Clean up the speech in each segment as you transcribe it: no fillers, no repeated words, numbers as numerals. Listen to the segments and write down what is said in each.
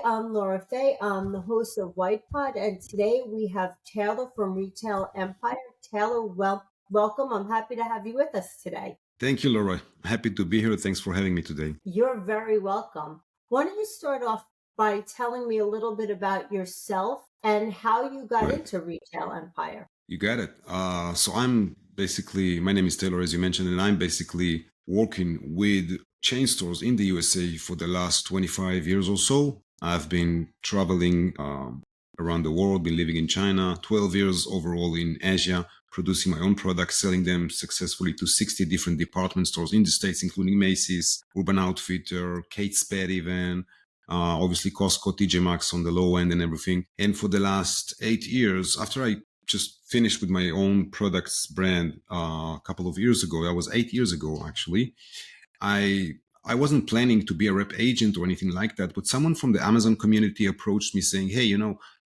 I'm Laura Faye. I'm the host of Wytpod, and today we have Taylor from Retail Empire. Taylor, welcome. I'm happy to have you with us today. Thank you, Laura. Happy to be here. Thanks for having me today. You're very welcome. Why don't you start off by telling me a little bit about yourself and how you got into Retail Empire? You got it. So my name is Taylor, as you mentioned, and I'm basically working with chain stores in the USA for the last 25 years or so. I've been traveling around the world, been living in China, 12 years overall in Asia, producing my own products, selling them successfully to 60 different department stores in the States, including Macy's, Urban Outfitter, Kate Spade even, obviously Costco, TJ Maxx on the low end and everything. And for the last 8 years, after I just finished with my own products brand a couple of years ago, that was 8 years ago actually, I wasn't planning to be a rep agent or anything like that, but someone from the Amazon community approached me saying, hey,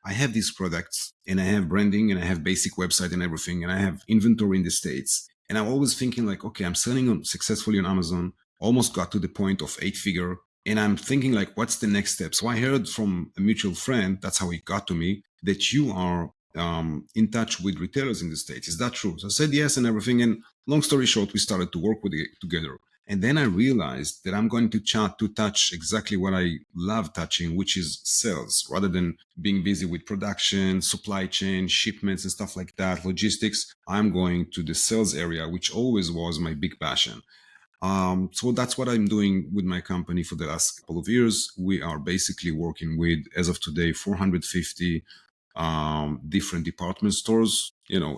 I have these products and I have branding and I have basic website and everything, and I have inventory in the States. And I'm always thinking like, okay, I'm selling successfully on Amazon, almost got to the point of 8-figure. And I'm thinking like, what's the next step? So I heard from a mutual friend, that's how he got to me, that you are in touch with retailers in the States. Is that true? So I said yes and everything. And long story short, we started to work together. And then I realized that I'm going to touch exactly what I love touching, which is sales, rather than being busy with production, supply chain, shipments and stuff like that, logistics. I'm going to the sales area, which always was my big passion. So that's what I'm doing with my company for the last couple of years. We are basically working with, as of today, 450 different department stores.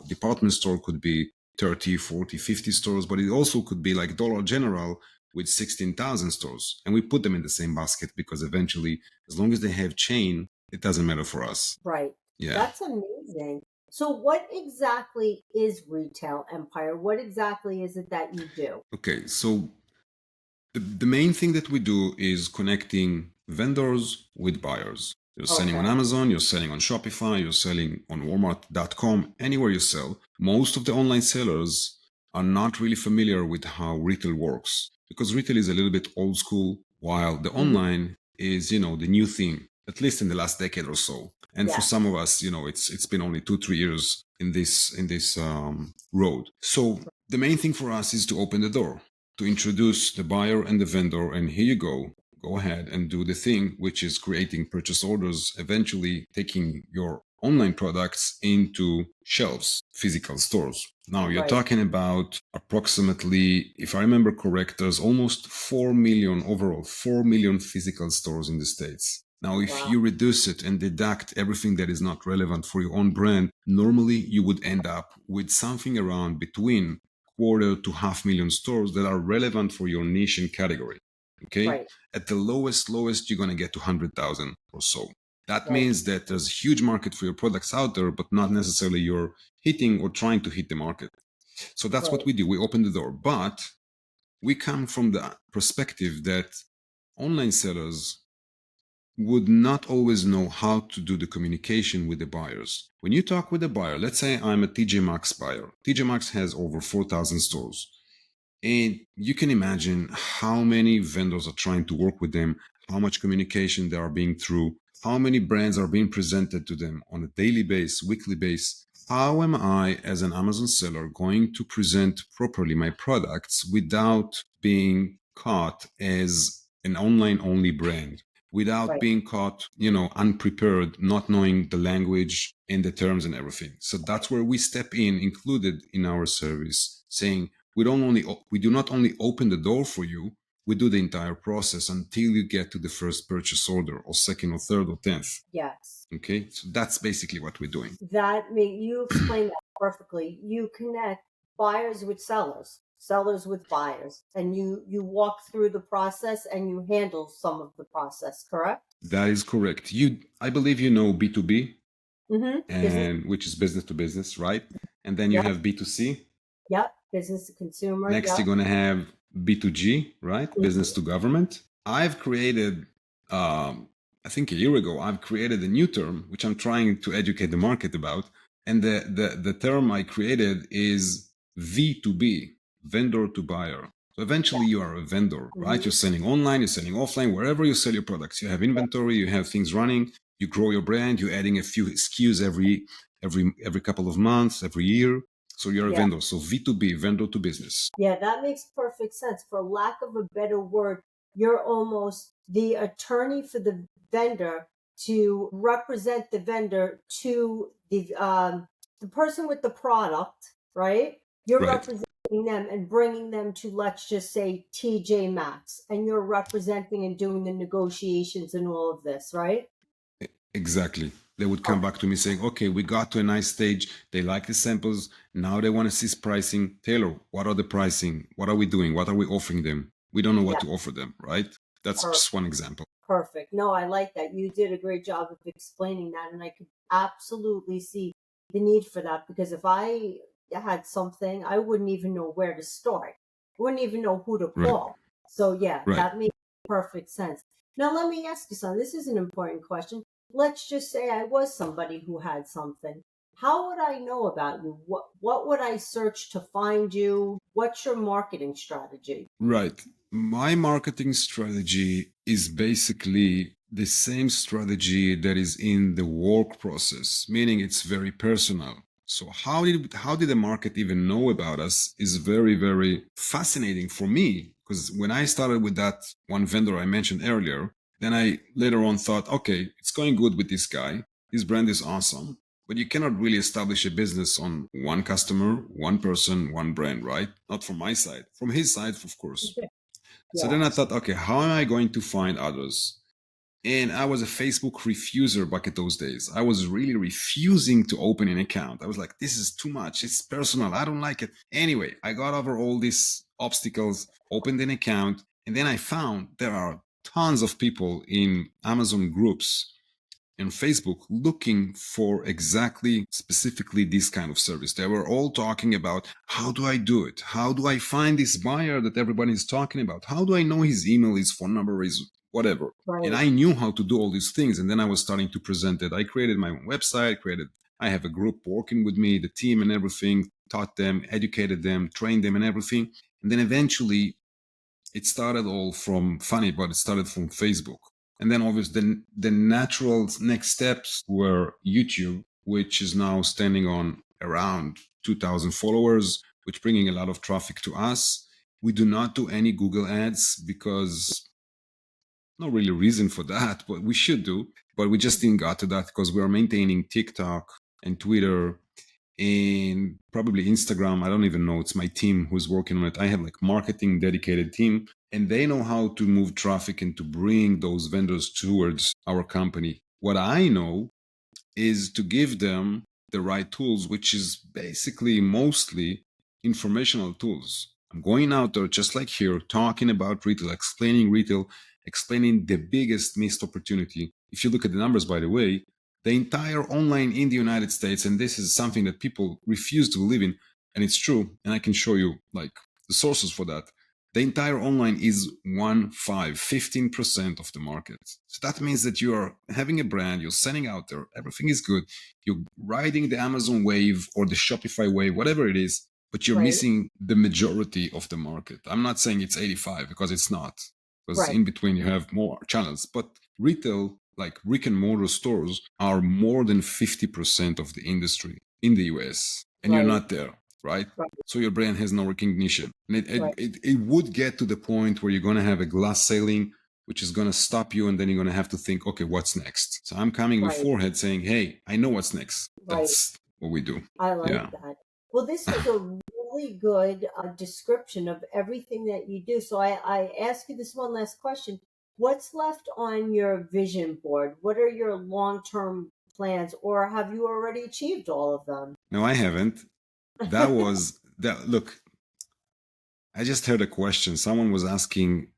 Department store could be 30, 40, 50 stores, but it also could be like Dollar General with 16,000 stores. And we put them in the same basket because eventually, as long as they have chain, it doesn't matter for us. Right. Yeah. That's amazing. So what exactly is Retail Empire? What exactly is it that you do? Okay, so the main thing that we do is connecting vendors with buyers. You're selling on Amazon, you're selling on Shopify, you're selling on Walmart.com, anywhere you sell. Most of the online sellers are not really familiar with how retail works because retail is a little bit old school, while the online is, the new thing, at least in the last decade or so. And for some of us, it's been only 2-3 years in this road. So the main thing for us is to open the door, to introduce the buyer and the vendor, and here you go ahead and do the thing, which is creating purchase orders, eventually taking your online products into shelves, physical stores. Now you're talking about approximately, if I remember correct, there's almost 4 million overall, 4 million physical stores in the States. Now, if you reduce it and deduct everything that is not relevant for your own brand, normally you would end up with something around between 1/4 to 500,000 stores that are relevant for your niche and category. Okay. At the lowest, you're going to get to 100,000 or so. That means that there's a huge market for your products out there, but not necessarily you're hitting or trying to hit the market. So that's what we do. We open the door, but we come from the perspective that online sellers would not always know how to do the communication with the buyers. When you talk with a buyer, let's say I'm a TJ Maxx buyer. TJ Maxx has over 4,000 stores. And you can imagine how many vendors are trying to work with them, how much communication they are being through, how many brands are being presented to them on a daily basis, weekly basis. How am I, as an Amazon seller, going to present properly my products without being caught as an online-only brand, without being caught, unprepared, not knowing the language and the terms and everything? So that's where we step in, included in our service, saying, we do not only open the door for you, we do the entire process until you get to the first purchase order, or second or third or 10th. Yes. Okay, so that's basically what we're doing. You explained that perfectly. You connect buyers with sellers with buyers, and you walk through the process and you handle some of the process, correct? That is correct. I believe you know B2B, and which is business to business, right? And then you have B2C. Yep, business to consumer. Next, you're going to have B2G, right? Business to government. I've created, I think a year ago, I've created a new term, which I'm trying to educate the market about. And the term I created is V2B, vendor to buyer. So eventually you are a vendor, right? Mhm. You're selling online, you're selling offline, wherever you sell your products. You have inventory, you have things running, you grow your brand, you're adding a few SKUs every couple of months, every year. So you're a Yeah. vendor. So V2B, vendor to business. Yeah, that makes perfect sense. For lack of a better word, you're almost the attorney for the vendor to represent the vendor to the person with the product, right? You're Right. representing them and bringing them to, let's just say, TJ Maxx, and you're representing and doing the negotiations and all of this, right? Exactly. They would come Oh, back to me saying, okay, we got to a nice stage. They like the samples. Now they want to see pricing. Taylor, what are the pricing? What are we doing? What are we offering them? We don't know what yeah, to offer them, right? That's just one example. perfect. No, I like that. You did a great job of explaining that, and I could absolutely see the need for that because if I had something, I wouldn't even know where to start. I wouldn't even know who to Right. call. So, yeah, Right. that makes perfect sense. Now, let me ask you something. This is an important question. Let's just say I was somebody who had something. How would I know about you? What would I search to find you? What's your marketing strategy? Right. My marketing strategy is basically the same strategy that is in the work process, meaning it's very personal. So how did the market even know about us is very, very fascinating for me. Because when I started with that one vendor I mentioned earlier, then I later on thought, okay, it's going good with this guy. His brand is awesome. But you cannot really establish a business on one customer, one person, one brand, right? Not from my side, from his side, of course. So Yeah, then I thought, okay, how am I going to find others? And I was a Facebook refuser back at those days. I was really refusing to open an account. I was like, this is too much. It's personal. I don't like it. Anyway, I got over all these obstacles, opened an account, and then I found there are tons of people in Amazon groups and Facebook looking for exactly specifically this kind of service. They were all talking about how do I do it? How do I find this buyer that everybody is talking about? How do I know his email, his phone number, is whatever? And right, I knew how to do all these things. And then I was starting to present it. I created my own website, I have a group working with me, the team and everything, taught them, educated them, trained them and everything. And then eventually it started all from funny, but it started from Facebook. And then obviously the natural next steps were YouTube, which is now standing on around 2,000 followers, which bringing a lot of traffic to us. We do not do any Google ads because no really reason for that, but we should do. But we just didn't got to that because we are maintaining TikTok and Twitter and probably Instagram. I don't even know. It's my team who's working on it. I have like marketing dedicated team and they know how to move traffic and to bring those vendors towards our company. What I know is to give them the right tools, which is basically mostly informational tools. I'm going out there just like here, talking about retail, explaining the biggest missed opportunity. If you look at the numbers, by the way, the entire online in the United States, and this is something that people refuse to believe in, and it's true, and I can show you like the sources for that. The entire online is 15% of the market. So that means that you are having a brand, you're sending out there, everything is good. You're riding the Amazon wave or the Shopify wave, whatever it is, but you're right, missing the majority of the market. I'm not saying it's 85 because it's not, because right, in between you have more channels. But retail, like brick and mortar stores, are more than 50% of the industry in the US, and you're right, not there, right? right, So your brand has no recognition. And right, it would get to the point where you're going to have a glass ceiling, which is going to stop you. And then you're going to have to think, okay, what's next? So I'm coming with right, forehead saying, hey, I know what's next. right. That's what we do. I like Yeah. that. Well, this was a really good description of everything that you do. So I ask you this one last question. What's left on your vision board? What are your long-term plans, or have you already achieved all of them? No, I haven't. That was that. Look, I just heard a question. Someone was asking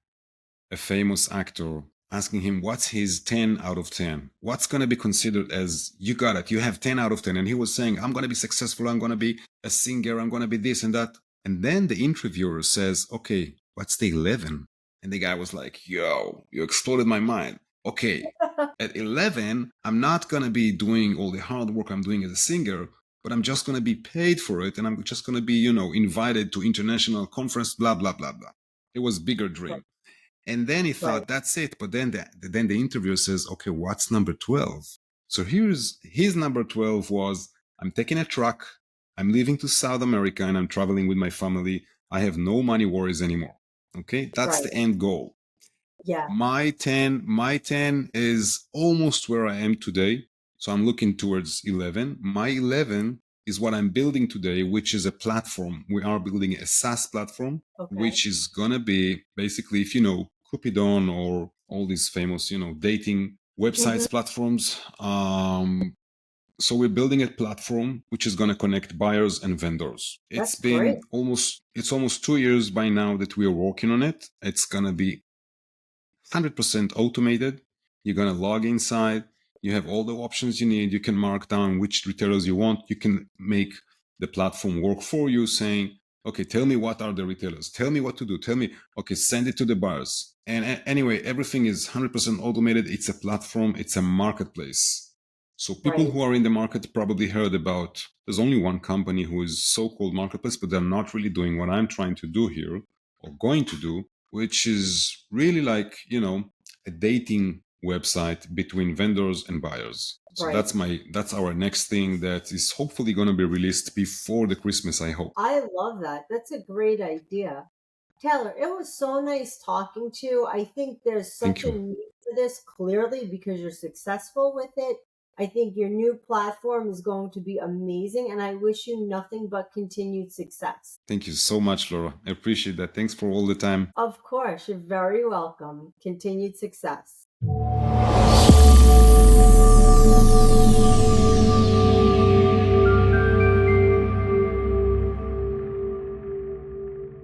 a famous actor, asking him what's his 10 out of 10, what's going to be considered as you got it, you have 10 out of 10, and he was saying, I'm going to be successful, I'm going to be a singer, I'm going to be this and that. And then the interviewer says, okay, what's the 11? And the guy was like, yo, you exploded my mind. Okay, at 11 I'm not going to be doing all the hard work I'm doing as a singer, but I'm just going to be paid for it, and I'm just going to be invited to international conference, blah blah blah blah. It was bigger dream. And then he thought, that's it. But then the interviewer says, okay, what's number 12? So here's his number 12 was, I'm taking a truck, I'm leaving to South America, and I'm traveling with my family. I have no money worries anymore. Okay, that's the end goal. Yeah. My 10 is almost where I am today. So I'm looking towards 11. My 11 is what I'm building today, which is a platform. We are building a SaaS platform, which is going to be basically, if you know, Cupidon or all these famous, dating websites, platforms. So we're building a platform which is going to connect buyers and vendors. It's been almost 2 years by now that we are working on it. It's going to be 100% automated. You're going to log inside. You have all the options you need. You can mark down which retailers you want. You can make the platform work for you, saying, okay, tell me what are the retailers. Tell me what to do. Tell me, okay, send it to the buyers. And anyway, everything is 100% automated. It's a platform. It's a marketplace. So people who are in the market probably heard about, there's only one company who is so-called marketplace, but they're not really doing what I'm trying to do here or going to do, which is really like, a dating website between vendors and buyers. So that's our next thing that is hopefully going to be released before the Christmas, I hope. I love that. That's a great idea. Talor, it was so nice talking to you. I think there's such a need for this, clearly, because you're successful with it. I think your new platform is going to be amazing, and I wish you nothing but continued success. Thank you so much, Laura. I appreciate that. Thanks for all the time. Of course, you're very welcome. Continued success.